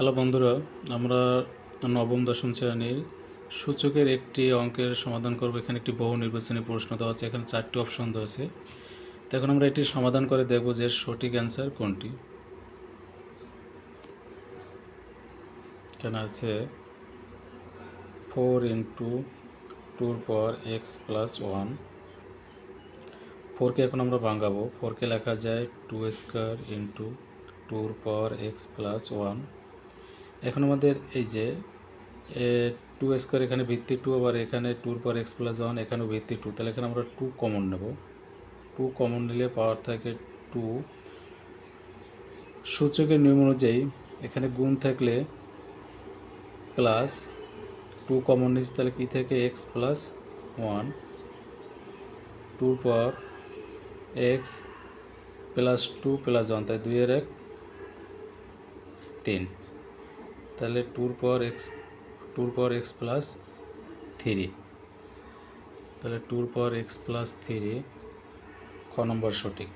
Hello বন্ধুরা, আমরা নবম দশম শ্রেণীর সূচকের একটি অঙ্কের সমাধান করব। এখানে একটি বহু নির্বাচনী প্রশ্ন দেওয়া আছে, এখানে 4টি অপশন দেওয়া আছে। তো এখন আমরা এটি সমাধান করে দেখব যে সঠিক অ্যান্সার কোনটি। এখানে আছে 4 ইন্টু 2 পাওয়ার এক্স প্লাস 1। 4কে এখন আমরা ভাঙাবো। 4কে লেখা যায় 2 square into 2 power x plus 1। এখন আমাদের এই যে 2 স্কোয়ার, এখানে ভিত্তি 2, আবার এখানে 2 পর এক্স প্লাস 1, এখানেও ভিত্তি 2, তাহলে এখানে আমরা 2 কমন নেব। 2 কমন নিলে পাওয়ার থাকে 2। সূচকের নিয়ম অনুযায়ী এখানে গুণ থাকলে প্লাস 2 কমন নিচ্ছে, তাহলে কী থেকে এক্স প্লাস 1। 2 পর এক্স প্লাস 2 প্লাস 1, তাই 2 এর 1 3, তাহলে 2 পর এক্স প্লাস 3, তাহলে 2 পর এক্স প্লাস 3 ক নম্বর সঠিক।